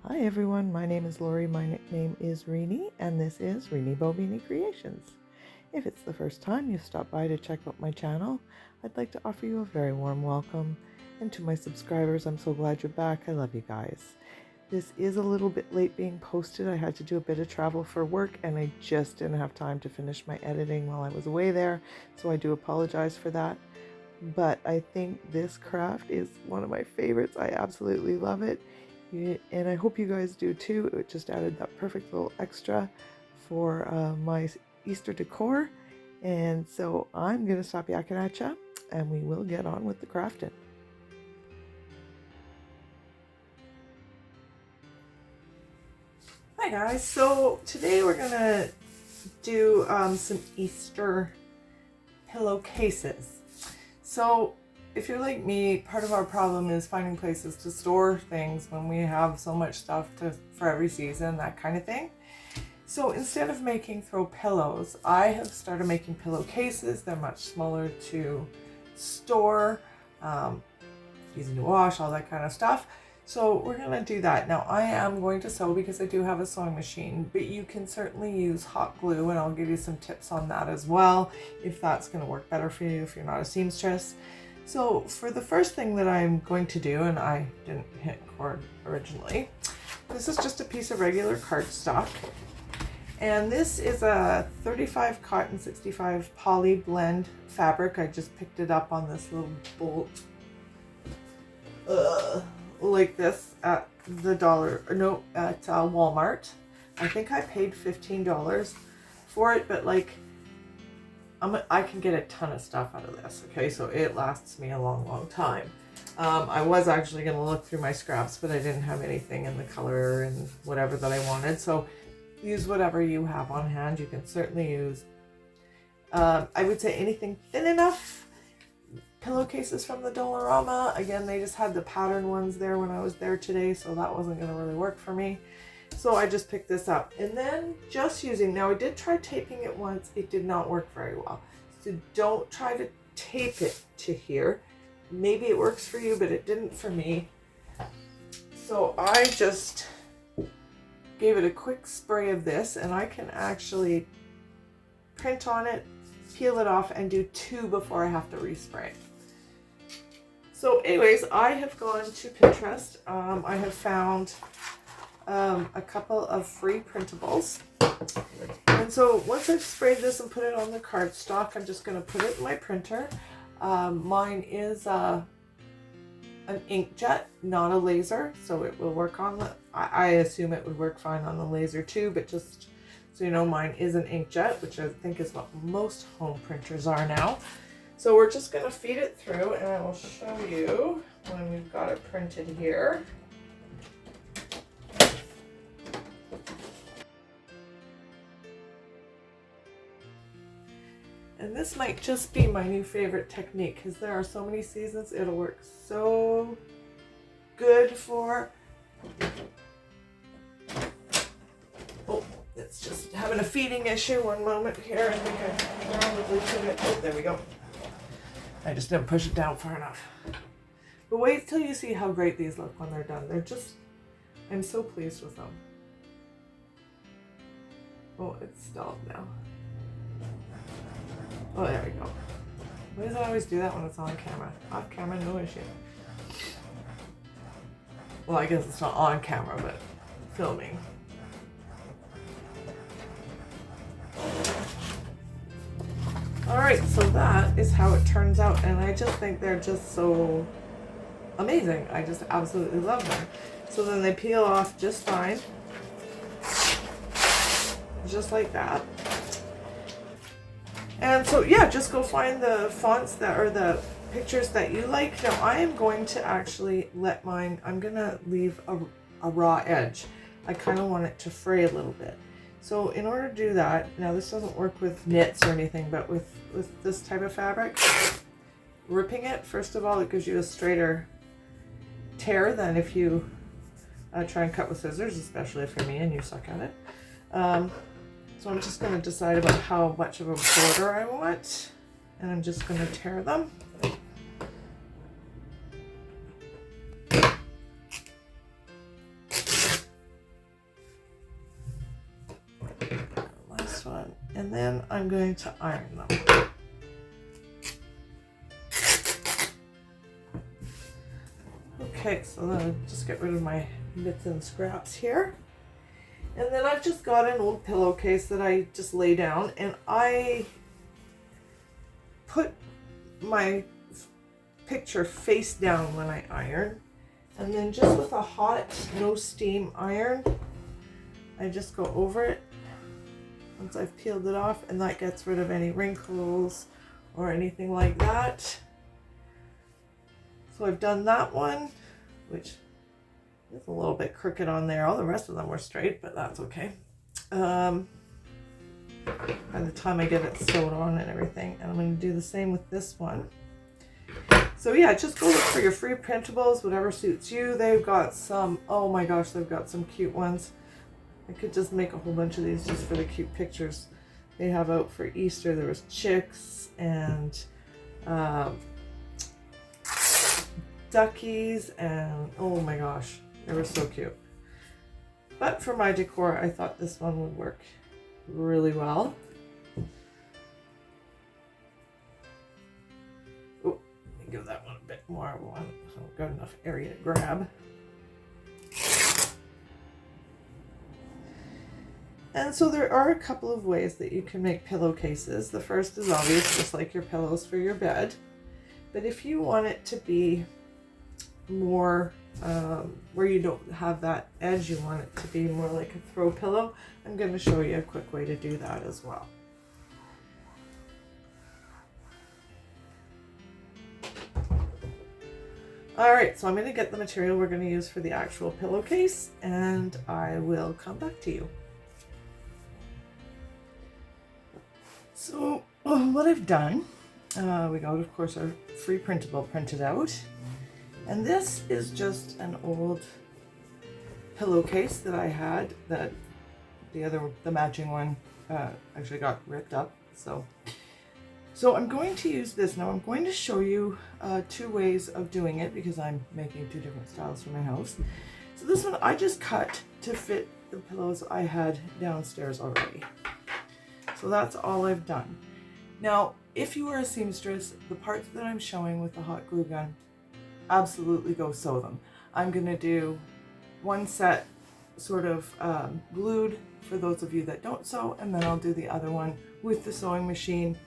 Hi everyone, my name is Lori, my nickname is Reenie, and this is Reenie Bobini Creations. If it's the first time you've stopped by to check out my channel, I'd like to offer you a very warm welcome. And to my subscribers, I'm so glad you're back. I love you guys. This is a little bit late being posted. I had to do a bit of travel for work and I just didn't have time to finish my editing while I was away there, so I do apologize for that. But I think this craft is one of my favorites. I absolutely love it. And I hope you guys do too. It just added that perfect little extra for my Easter decor. And so I'm going to stop yakking at ya and we will get on with the crafting. Hi guys, so today we're going to do some Easter pillowcases. So if you're like me, part of our problem is finding places to store things when we have so much stuff for every season, that kind of thing. So instead of making throw pillows, I have started making pillowcases. They're much smaller to store, easy to wash, all that kind of stuff. So we're going to do that. Now I am going to sew because I do have a sewing machine, but you can certainly use hot glue and I'll give you some tips on that as well, if that's going to work better for you if you're not a seamstress. So for the first thing that I'm going to do, and I didn't hit record originally, this is just a piece of regular cardstock. And this is a 35 cotton 65 poly blend fabric. I just picked it up on this little bolt like this at the Walmart. I think I paid $15 for it, but like I can get a ton of stuff out of this, okay? So it lasts me a long time. I was actually going to look through my scraps, but I didn't have anything in the color and whatever that I wanted. So use whatever you have on hand. You can certainly use, I would say anything thin enough. Pillowcases from the Dollarama. Again, they just had the pattern ones there when I was there today, so that wasn't going to really work for me. So I just picked this up and then just using, now I did try taping it once, it did not work very well. So don't try to tape it to here. Maybe it works for you, but it didn't for me. So I just gave it a quick spray of this and I can actually print on it, peel it off and do two before I have to respray. So anyways, I have gone to Pinterest. I have found a couple of free printables, and so once I've sprayed this and put it on the cardstock, I'm just going to put it in my printer. Mine is an inkjet, not a laser, so it will work on the, I assume it would work fine on the laser too, but just so you know, mine is an inkjet, which I think is what most home printers are now. So we're just going to feed it through and I will show you when we've got it printed here. And this might just be my new favorite technique because there are so many seasons. It'll work so good for... Oh, it's just having a feeding issue. One moment here. I think I probably put it... Oh, there we go. I just didn't push it down far enough. But wait till you see how great these look when they're done. They're just... I'm so pleased with them. Oh, it's stalled now. Oh, there we go. Why does it always do that when it's on camera? Off camera, no issue. Well, I guess it's not on camera, but filming. Alright, so that is how it turns out, and I just think they're just so amazing. I just absolutely love them. So then they peel off just fine. Just like that. And so yeah, just go find the fonts that are the pictures that you like. Now I am going to actually let mine, I'm gonna leave a raw edge. I kind of want it to fray a little bit. So in order to do that, now this doesn't work with knits or anything, but with this type of fabric, ripping it, first of all, it gives you a straighter tear than if you try and cut with scissors, especially for me and you suck at it. So I'm just going to decide about how much of a border I want, and I'm just going to tear them. this one, and then I'm going to iron them. Okay, so then I'll just get rid of my bits and scraps here. And then I've just got an old pillowcase that I just lay down, and I put my picture face down when I iron. And then just with a hot, no steam iron, I just go over it once I've peeled it off, and that gets rid of any wrinkles or anything like that. So I've done that one, which is a little bit crooked on there. All the rest of them were straight, but that's okay. By the time I get it sewed on and everything. And I'm going to do the same with this one. So yeah, just go look for your free printables, whatever suits you. They've got some, oh my gosh, they've got some cute ones. I could just make a whole bunch of these just for the cute pictures they have out for Easter. There was chicks and duckies, and oh my gosh, they were so cute. But for my decor, I thought this one would work really well. Oh, let me give that one a bit more. I haven't got enough area to grab. And so there are a couple of ways that you can make pillowcases. The first is obvious, just like your pillows for your bed. But if you want it to be more where you don't have that edge, you want it to be more like a throw pillow, I'm going to show you a quick way to do that as well. Alright, so I'm going to get the material we're going to use for the actual pillowcase, and I will come back to you. So what I've done, we got, of course, our free printable printed out. And this is just an old pillowcase that I had, that the matching one actually got ripped up. So I'm going to use this. Now I'm going to show you two ways of doing it, because I'm making two different styles for my house. So this one I just cut to fit the pillows I had downstairs already. So that's all I've done. Now, if you are a seamstress, the parts that I'm showing with the hot glue gun, absolutely go sew them. I'm going to do one set sort of glued for those of you that don't sew, and then I'll do the other one with the sewing machine.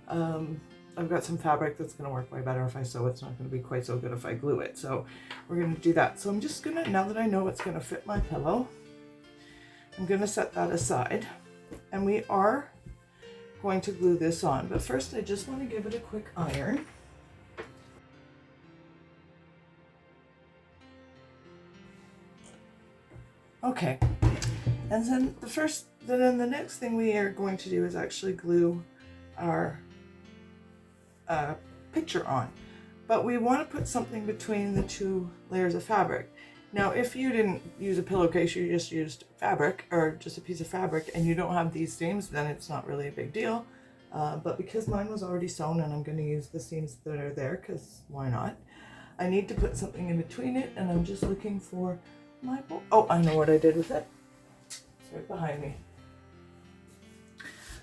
I've got some fabric that's going to work way better if I sew. It's not going to be quite so good if I glue it. So we're going to do that. So I'm just going to, now that I know it's going to fit my pillow, I'm going to set that aside. And we are going to glue this on. But first I just want to give it a quick iron. Okay, and then the next thing we are going to do is actually glue our picture on. But we want to put something between the two layers of fabric. Now, if you didn't use a pillowcase, you just used fabric, or just a piece of fabric, and you don't have these seams, then it's not really a big deal. But because mine was already sewn, and I'm going to use the seams that are there, because why not? I need to put something in between it, and I'm just looking for my bowl. Oh, I know what I did with it. It's right behind me.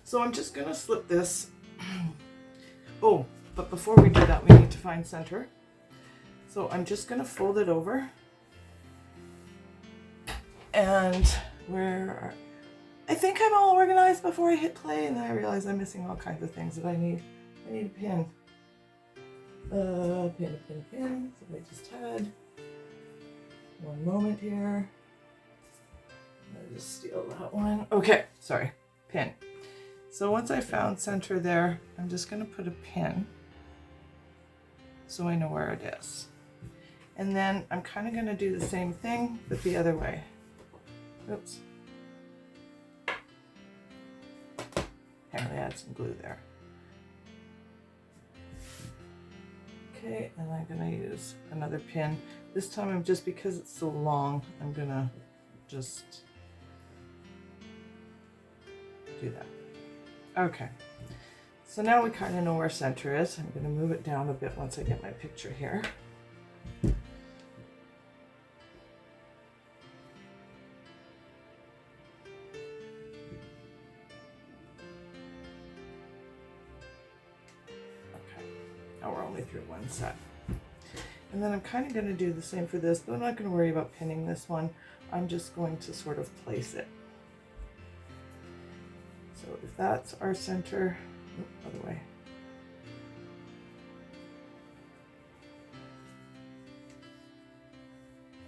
So I'm just going to slip this. Oh, but before we do that, we need to find center. So I'm just going to fold it over. And I think I'm all organized before I hit play, and then I realize I'm missing all kinds of things that I need. I need a pin. Pin. So I just had. One moment here. I'll just steal that one. Okay, sorry. Pin. So once I found center there, I'm just going to put a pin so I know where it is. And then I'm kind of going to do the same thing, but the other way. Oops. Apparently I had some glue there. Okay, and I'm going to use another pin. This time, I'm just, because it's so long, I'm going to just do that. Okay, so now we kind of know where center is. I'm going to move it down a bit once I get my picture here. Now we're only through one set. And then I'm kind of going to do the same for this, but I'm not going to worry about pinning this one. I'm just going to sort of place it. So if that's our center, other way.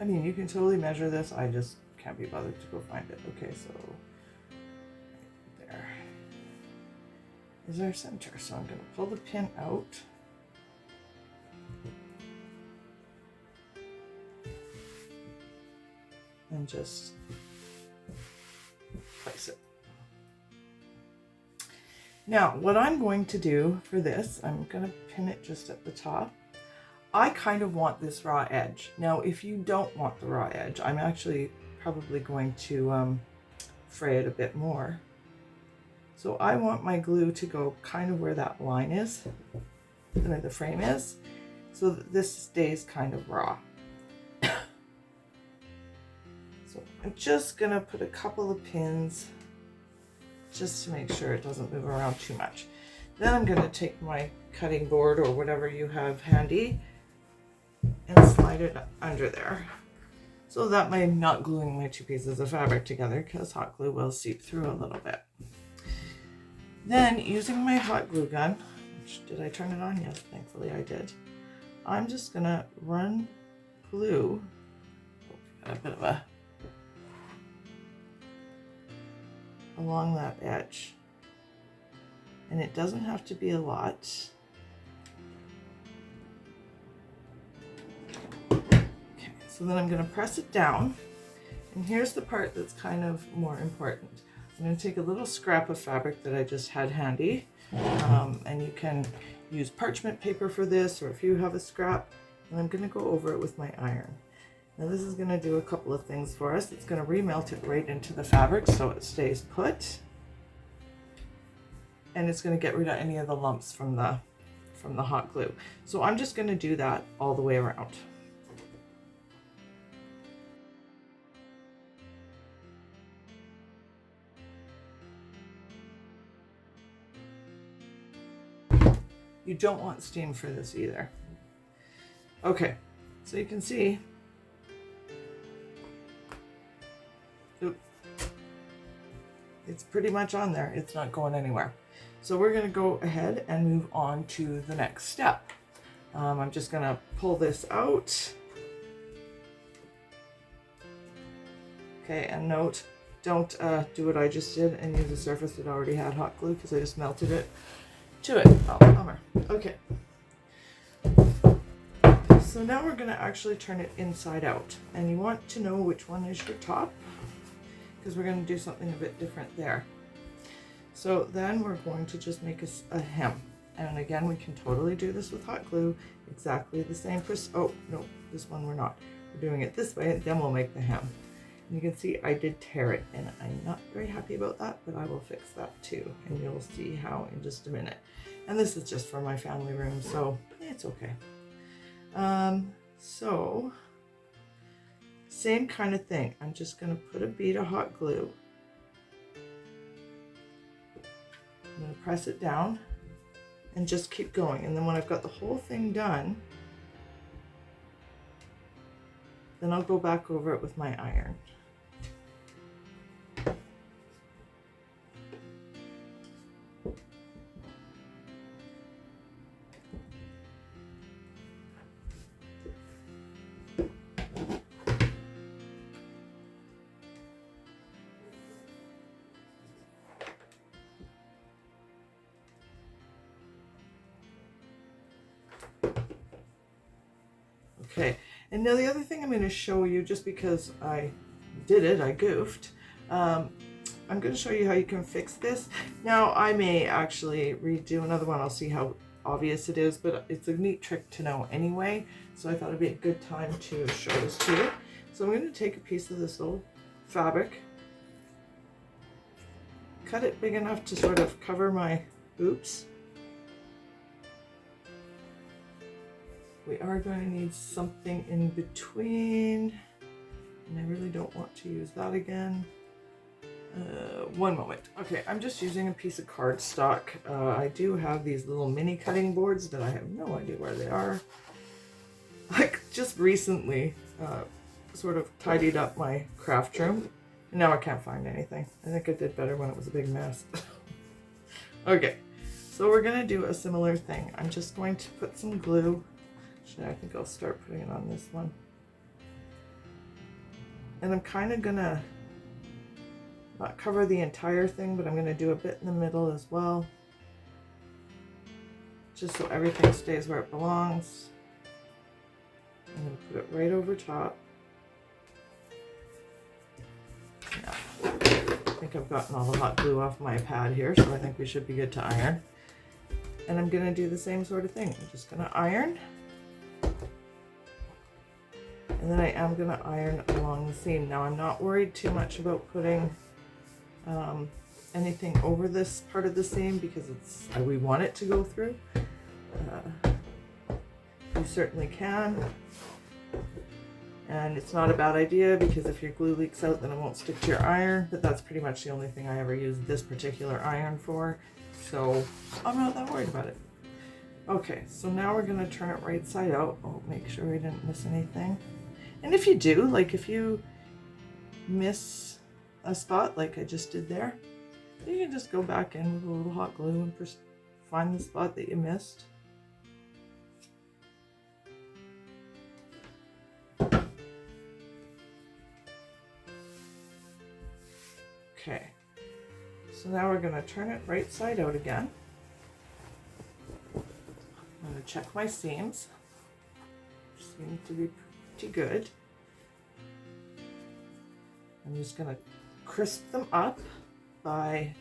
I mean, you can totally measure this. I just can't be bothered to go find it. Okay, so there is our center. So I'm going to pull the pin out. And just place it. Now, what I'm going to do for this, I'm going to pin it just at the top. I kind of want this raw edge. Now, if you don't want the raw edge, I'm actually probably going to fray it a bit more. So I want my glue to go kind of where that line is, where the frame is, so that this stays kind of raw. So I'm just gonna put a couple of pins just to make sure it doesn't move around too much. Then I'm gonna take my cutting board or whatever you have handy and slide it under there, so that I'm not gluing my two pieces of fabric together, because hot glue will seep through a little bit. Then, using my hot glue gun, which, did I turn it on? Yes, thankfully I did. I'm just gonna run glue, got a bit of a, along that edge. And it doesn't have to be a lot. Okay, so then I'm gonna press it down. And here's the part that's kind of more important. I'm going to take a little scrap of fabric that I just had handy, and you can use parchment paper for this, or if you have a scrap, and I'm going to go over it with my iron. Now this is going to do a couple of things for us. It's going to remelt it right into the fabric so it stays put, and it's going to get rid of any of the lumps from the hot glue. So I'm just going to do that all the way around. You don't want steam for this either. Okay, so you can see, it's pretty much on there. It's not going anywhere. So we're gonna go ahead and move on to the next step. I'm just gonna pull this out. Okay, and note, don't do what I just did and use a surface that already had hot glue, because I just melted it to it. Oh, bummer. Okay. So now we're going to actually turn it inside out. And you want to know which one is your top, because we're going to do something a bit different there. So then we're going to just make a hem. And again, we can totally do this with hot glue. Exactly the same. Oh, no, this one we're not. We're doing it this way, and then we'll make the hem. And you can see I did tear it, and I'm not very happy about that, but I will fix that too. And you'll see how in just a minute. And this is just for my family room, so it's okay. So same kind of thing. I'm just going to put a bead of hot glue. I'm going to press it down and just keep going. And then when I've got the whole thing done, then I'll go back over it with my iron. Okay, and now the other thing I'm going to show you, just because I did it, I goofed, I'm going to show you how you can fix this. Now I may actually redo another one, I'll see how obvious it is, but it's a neat trick to know anyway, so I thought it'd be a good time to show this to you. So I'm going to take a piece of this little fabric, cut it big enough to sort of cover my oops. We are going to need something in between, and I really don't want to use that again. One moment. Okay, I'm just using a piece of cardstock. I do have these little mini cutting boards that I have no idea where they are. Like just recently sort of tidied up my craft room. And now I can't find anything. I think I did better when it was a big mess. Okay, so we're gonna do a similar thing. I'm just going to put some glue. Actually, I think I'll start putting it on this one. And I'm kind of gonna not cover the entire thing, but I'm gonna do a bit in the middle as well. Just so everything stays where it belongs. I'm gonna put it right over top. Yeah. I think I've gotten all the hot glue off my pad here, so I think we should be good to iron. And I'm gonna do the same sort of thing. I'm just gonna iron. And then I am gonna iron along the seam. Now I'm not worried too much about putting anything over this part of the seam because we want it to go through. You certainly can. And it's not a bad idea because if your glue leaks out, then it won't stick to your iron. But that's pretty much the only thing I ever use this particular iron for. So I'm not that worried about it. Okay, so now we're gonna turn it right side out. Oh, make sure we didn't miss anything. And if you do, like if you miss a spot like I just did there, you can just go back in with a little hot glue and find the spot that you missed. Okay, so now we're going to turn it right side out again. I'm going to check my seams. Seem to be pretty good. I'm just going to crisp them up by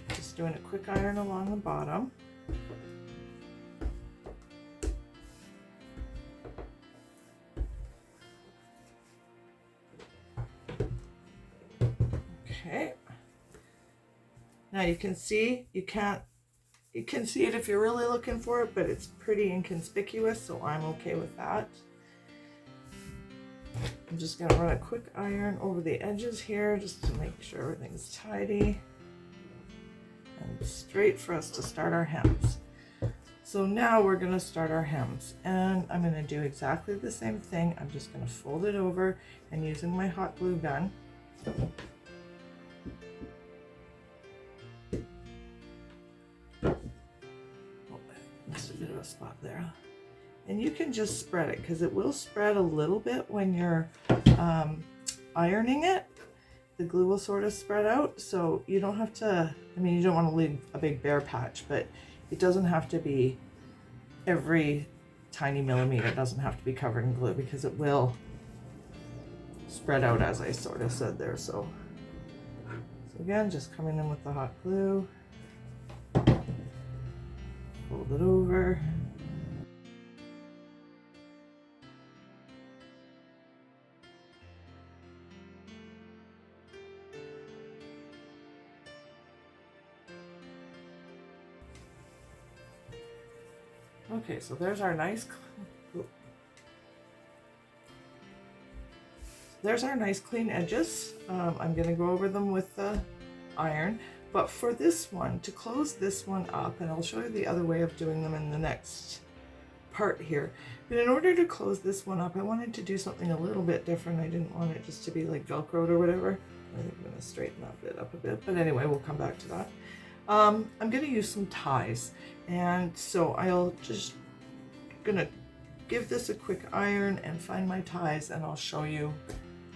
just doing a quick iron along the bottom. Okay. Now you can see, you can see it if you're really looking for it, but it's pretty inconspicuous, so I'm okay with that. I'm just going to run a quick iron over the edges here just to make sure everything's tidy and straight for us to start our hems. So now we're going to start our hems, and I'm going to do exactly the same thing. I'm just going to fold it over and using my hot glue gun, missed a bit of a spot there. And you can just spread it because it will spread a little bit when you're ironing it. The glue will sort of spread out, so you don't have to, I mean, you don't want to leave a big bare patch, but it doesn't have to be every tiny millimeter. It doesn't have to be covered in glue because it will spread out as I sort of said there. So again, just coming in with the hot glue, fold it over. Okay, so there's our nice clean edges. I'm going to go over them with the iron, but for this one, to close this one up, and I'll show you the other way of doing them in the next part here, but in order to close this one up, I wanted to do something a little bit different. I didn't want it just to be like Velcroed or whatever. I think I'm going to straighten that bit up a bit, but anyway, we'll come back to that. I'm going to use some ties, and so I'll just gonna give this a quick iron and find my ties, and I'll show you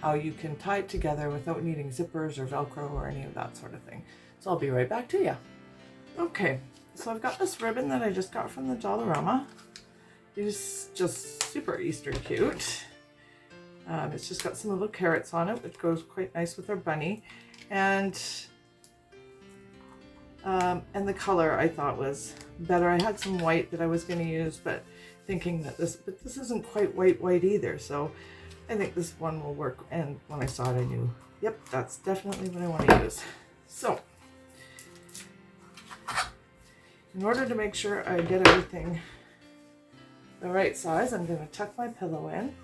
how you can tie it together without needing zippers or Velcro or any of that sort of thing. So I'll be right back to you. Okay, so I've got this ribbon that I just got from the Dollarama. It's just super Easter cute. It's just got some little carrots on it, which goes quite nice with our bunny. And the color I thought was better. I had some white that I was going to use, but thinking that this isn't quite white either, so I think this one will work. And when I saw it, I knew, yep, that's definitely what I want to use. So in order to make sure I get everything the right size, I'm going to tuck my pillow in.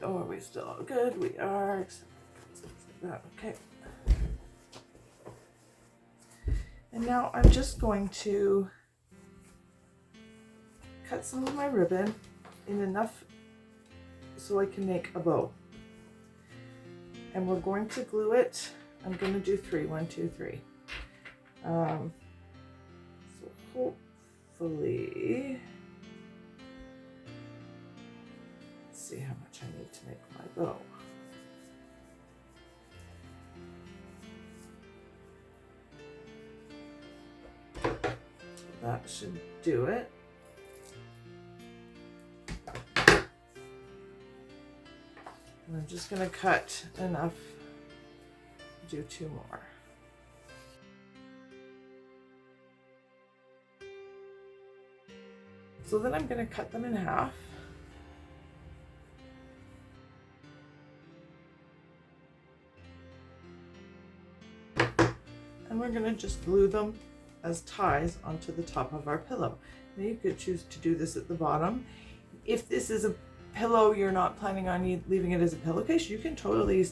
go. Are we still all good? We are. Okay. And now I'm just going to cut some of my ribbon in enough so I can make a bow. And we're going to glue it. I'm going to do 3. 1, 2, 3. So hopefully, let's see how much I need to make my bow. That should do it. And I'm just going to cut enough to do 2 more. So then I'm going to cut them in half. And we're going to just glue them as ties onto the top of our pillow. Now you could choose to do this at the bottom. If this is a pillow, you're not planning on leaving it as a pillowcase, you can totally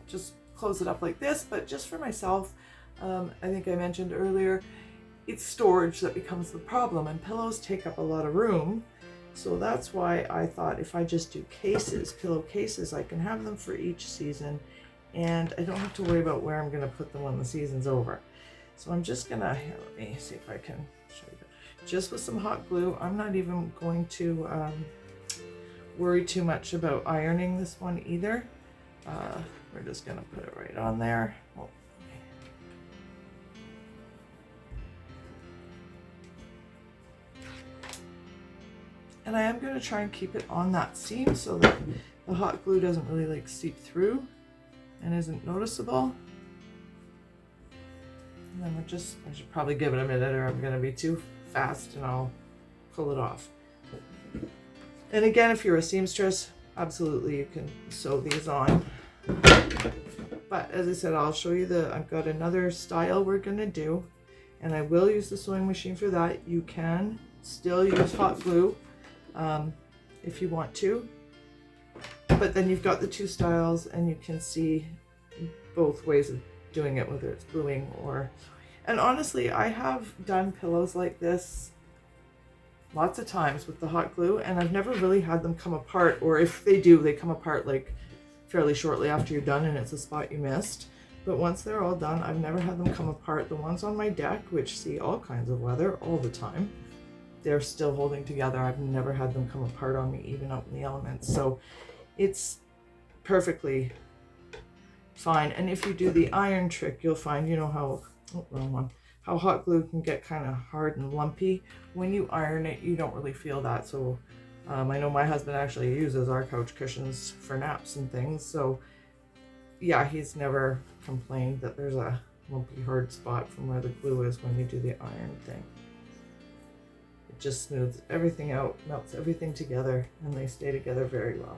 just close it up like this. But just for myself, I think I mentioned earlier, it's storage that becomes the problem, and pillows take up a lot of room. So that's why I thought if I just do cases, pillowcases, I can have them for each season, and I don't have to worry about where I'm going to put them when the season's over. So I'm just gonna, here, let me see if I can show you. Just with some hot glue, I'm not even going to worry too much about ironing this one either. We're just gonna put it right on there. Well, and I am gonna try and keep it on that seam so that the hot glue doesn't really like seep through and isn't noticeable. And then I should probably give it a minute or I'm going to be too fast and I'll pull it off. And again, if you're a seamstress, absolutely you can sew these on. But as I said, I'll show you I've got another style we're going to do, and I will use the sewing machine for that. You can still use hot glue if you want to, but then you've got the 2 styles and you can see both ways of doing it, whether it's gluing or, and honestly, I have done pillows like this lots of times with the hot glue, and I've never really had them come apart, or if they do, they come apart like fairly shortly after you're done and it's a spot you missed. But once they're all done, I've never had them come apart. The ones on my deck, which see all kinds of weather all the time, they're still holding together. I've never had them come apart on me, even out in the elements. So it's perfectly fine. And if you do the iron trick, you'll find, you know how, wrong one, how hot glue can get kind of hard and lumpy. When you iron it, you don't really feel that. So I know my husband actually uses our couch cushions for naps and things. So yeah, he's never complained that there's a lumpy hard spot from where the glue is when you do the iron thing. It just smooths everything out, melts everything together, and they stay together very well.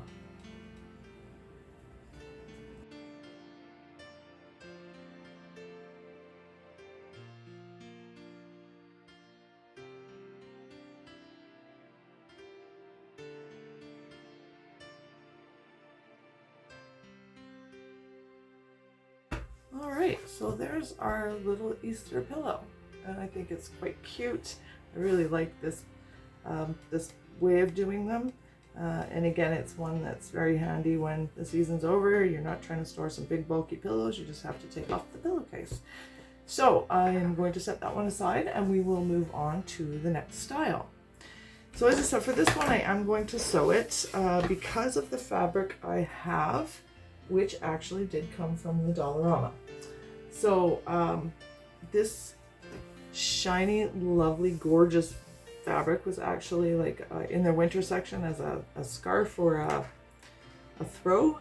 All right, so there's our little Easter pillow, and I think it's quite cute. I really like this this way of doing them, and again, it's one that's very handy when the season's over. You're not trying to store some big bulky pillows, you just have to take off the pillowcase. So I am going to set that one aside, and we will move on to the next style. So as I said, for this one I am going to sew it because of the fabric I have, which actually did come from the Dollarama. So this shiny, lovely, gorgeous fabric was actually like in their winter section as a scarf or a throw.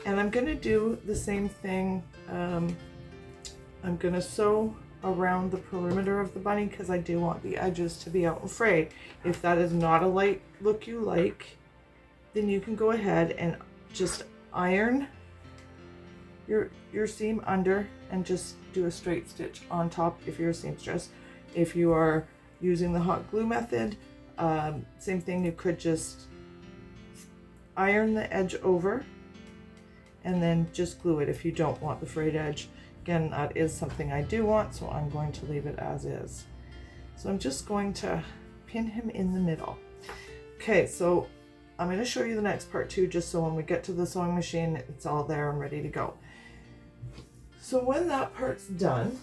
And I'm going to do the same thing. I'm going to sew around the perimeter of the bunny because I do want the edges to be out and frayed. If that is not a light look you like, then you can go ahead and just iron your seam under and just do a straight stitch on top if you're a seamstress. If you are using the hot glue method, same thing, you could just iron the edge over and then just glue it if you don't want the frayed edge. Again, that is something I do want, so I'm going to leave it as is. So I'm just going to pin him in the middle. Okay, so I'm going to show you the next part too, just so when we get to the sewing machine, it's all there and ready to go. So when that part's done,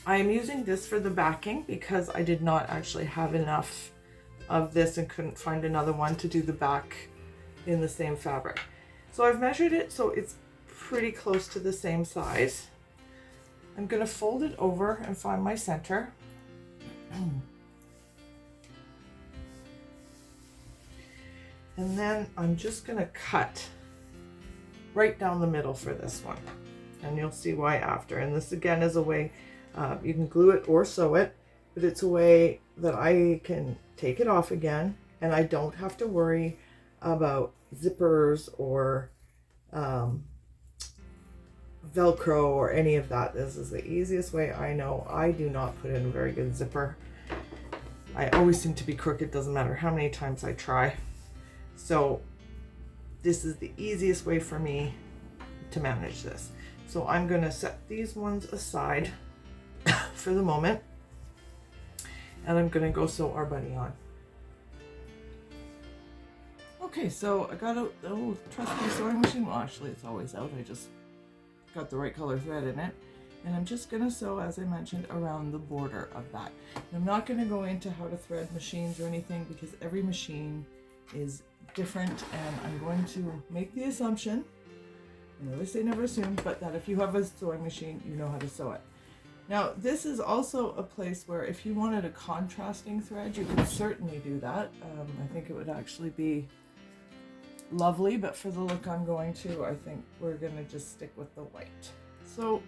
I am using this for the backing because I did not actually have enough of this and couldn't find another one to do the back in the same fabric. So I've measured it so it's pretty close to the same size. I'm going to fold it over and find my center. And then I'm just going to cut right down the middle for this one. And you'll see why after. And this again is a way, you can glue it or sew it, but it's a way that I can take it off again and I don't have to worry about zippers or Velcro or any of that. This is the easiest way I know. I do not put in a very good zipper. I always seem to be crooked, doesn't matter how many times I try. So this is the easiest way for me to manage this. So I'm going to set these ones aside for the moment, and I'm going to go sew our bunny on. Okay, so I got a trusty sewing machine. Well, actually it's always out. I just got the right color thread in it. And I'm just going to sew, as I mentioned, around the border of that. And I'm not going to go into how to thread machines or anything because every machine is different, and I'm going to make the assumption, I know they say never assume, but that if you have a sewing machine, you know how to sew it. Now, this is also a place where if you wanted a contrasting thread, you could certainly do that. I think it would actually be lovely, but for the look I'm going to, I think we're going to just stick with the white. So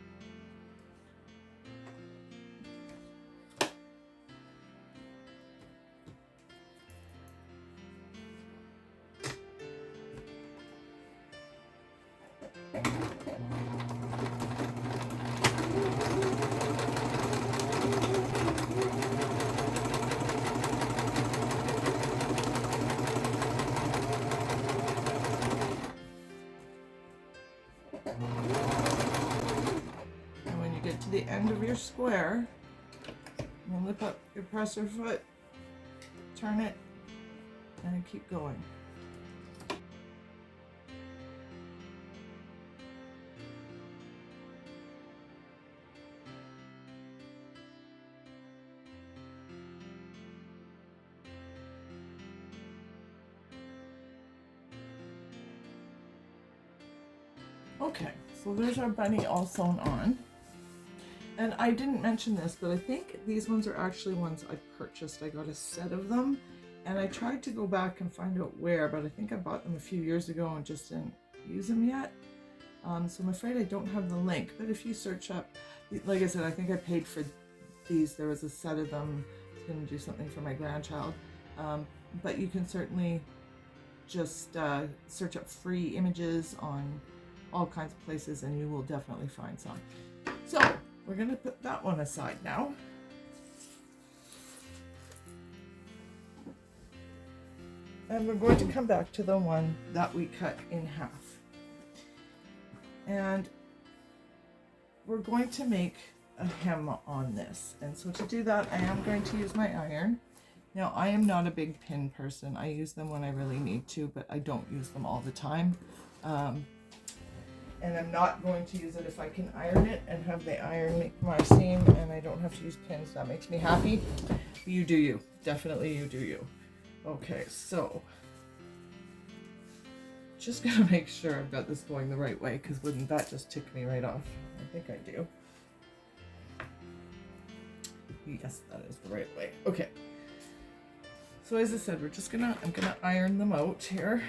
to the end of your square, and lift up your presser foot, turn it, and keep going. Okay, so there's our bunny all sewn on. And I didn't mention this, but I think these ones are actually ones I purchased. I got a set of them, and I tried to go back and find out where, but I think I bought them a few years ago and just didn't use them yet. So I'm afraid I don't have the link, but if you search up, like I said, I think I paid for these. There was a set of them. I was going to do something for my grandchild. But you can certainly just search up free images on all kinds of places, and you will definitely find some. So we're going to put that one aside now. And we're going to come back to the one that we cut in half. And we're going to make a hem on this. And so to do that, I am going to use my iron. Now, I am not a big pin person. I use them when I really need to, but I don't use them all the time. And I'm not going to use it if I can iron it and have the iron make my seam, and I don't have to use pins. That makes me happy. You do you. Definitely you do you. Okay, so just gonna make sure I've got this going the right way, because wouldn't that just tick me right off? I think I do. Yes, that is the right way. Okay. So as I said, I'm gonna iron them out here.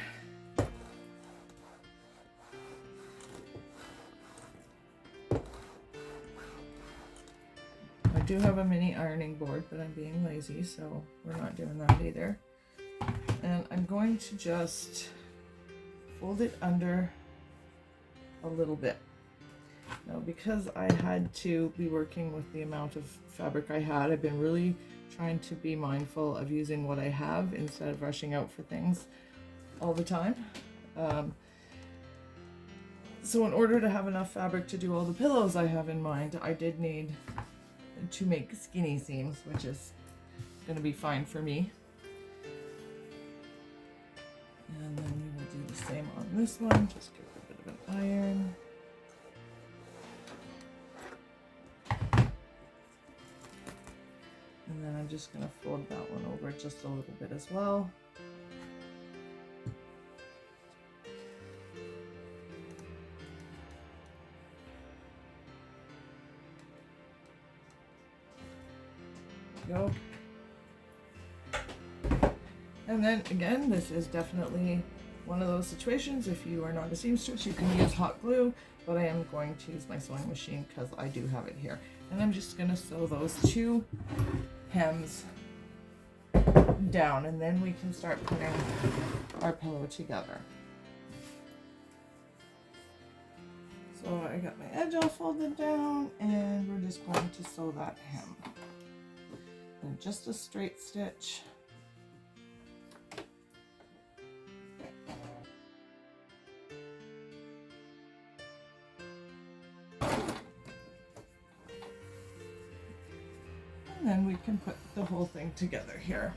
I do have a mini ironing board, but I'm being lazy, so we're not doing that either. And I'm going to just fold it under a little bit. Now, because I had to be working with the amount of fabric I had, I've been really trying to be mindful of using what I have instead of rushing out for things. all the time. So in order to have enough fabric to do all the pillows I have in mind, I did need to make skinny seams, which is going to be fine for me. And then we will do the same on this one. Just give it a bit of an iron. And then I'm just going to fold that one over just a little bit as well. Go. And then again, this is definitely one of those situations. If you are not a seamstress, you can use hot glue, but I am going to use my sewing machine because I do have it here. And I'm just going to sew those 2 hems down, and then we can start putting our pillow together. So I got my edge all folded down, and we're just going to sew that hem. And just a straight stitch. And then we can put the whole thing together here.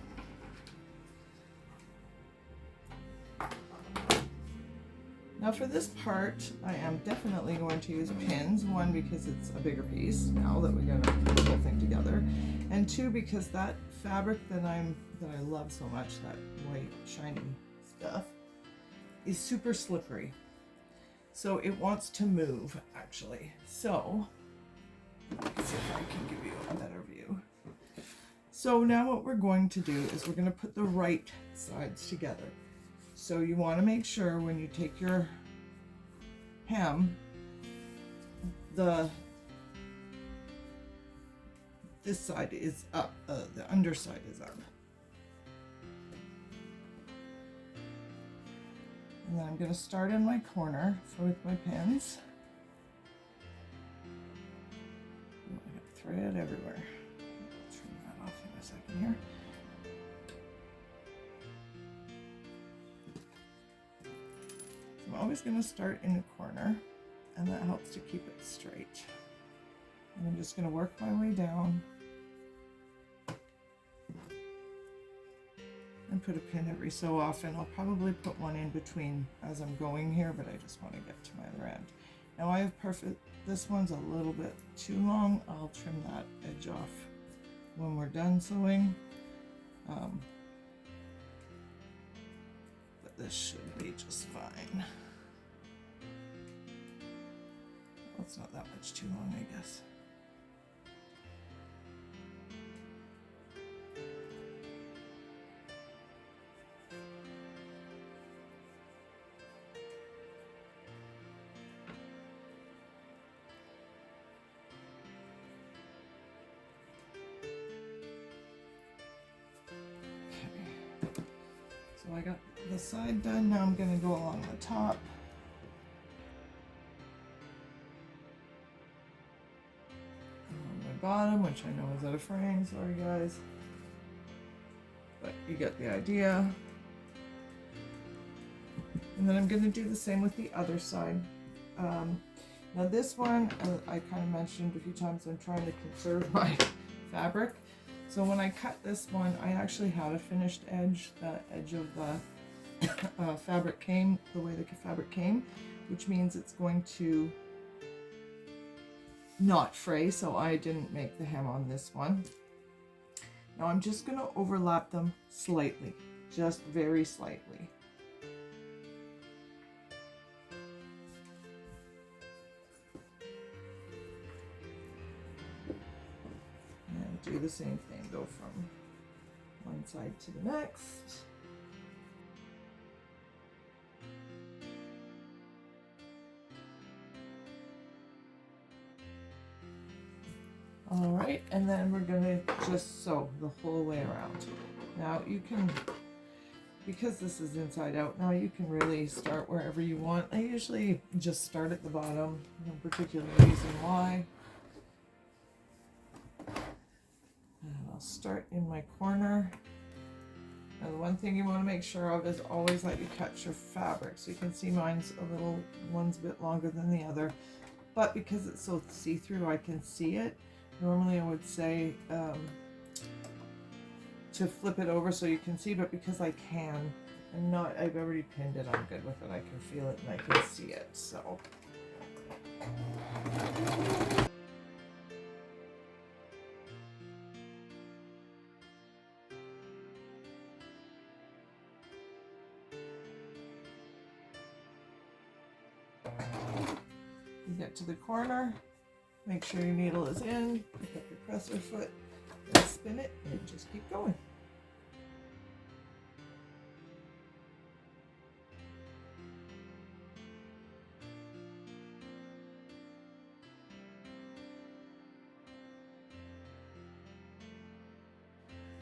Now for this part, I am definitely going to use pins. 1, because it's a bigger piece now that we're going to put the whole thing together. And 2, because that fabric that I love so much, that white shiny stuff, is super slippery. So it wants to move, actually. So, let's see if I can give you a better view. So now what we're going to do is we're going to put the right sides together. So you want to make sure when you take your hem, this side is up, the underside is up. And then I'm going to start in my corner with my pins. Oh, I got thread everywhere. I'll trim that off in a second here. I'm always going to start in the corner, and that helps to keep it straight. And I'm just going to work my way down and put a pin every so often. I'll probably put one in between as I'm going here, but I just want to get to my other end. Now I have this one's a little bit too long. I'll trim that edge off when we're done sewing. But this should be just fine. Well, it's not that much too long, I guess. So I got the side done. Now I'm going to go along the top. Along my bottom, which I know is out of frame. Sorry guys. But you get the idea. And then I'm going to do the same with the other side. Now this one, I kind of mentioned a few times, I'm trying to conserve my fabric. So when I cut this one, I actually had a finished edge. The edge of the fabric came the way the fabric came, which means it's going to not fray, so I didn't make the hem on this one. Now I'm just going to overlap them slightly, just very slightly. Do the same thing, go from one side to the next. All right, and then we're gonna just sew the whole way around. Now you can, because this is inside out, now you can really start wherever you want. I usually just start at the bottom, no particular reason why. And I'll start in my corner. Now the one thing you want to make sure of is always that you cut your fabric. So you can see mine's one's a bit longer than the other, but because it's so see-through, I can see it. Normally I would say to flip it over so you can see, but because I can, I've already pinned it, I'm good with it. I can feel it and I can see it, so. You get to the corner, make sure your needle is in, pick up your presser foot, and spin it, and just keep going.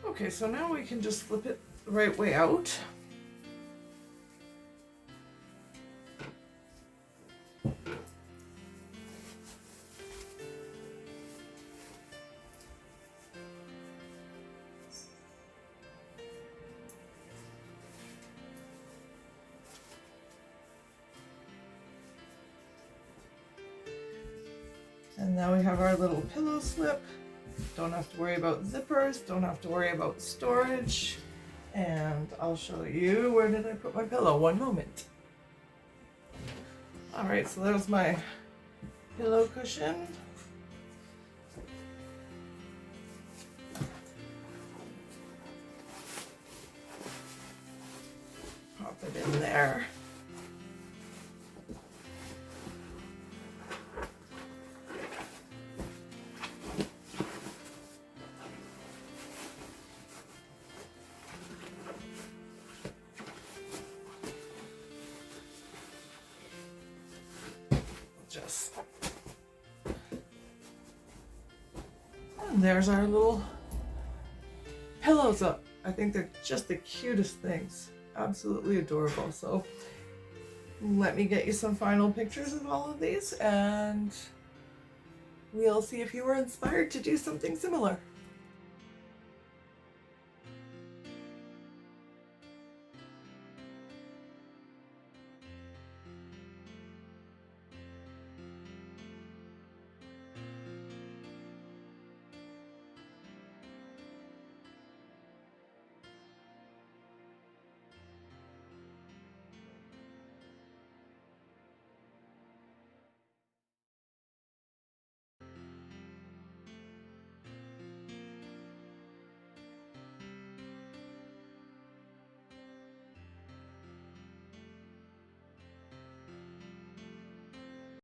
Okay, so now we can just flip it the right way out. And now we have our little pillow slip. Don't have to worry about zippers, don't have to worry about storage. And I'll show you, where did I put my pillow? One moment. All right, so there's my pillow cushion. Pop it in there. And there's our little pillows up. I think they're just the cutest things. Absolutely adorable. So let me get you some final pictures of all of these and we'll see if you were inspired to do something similar.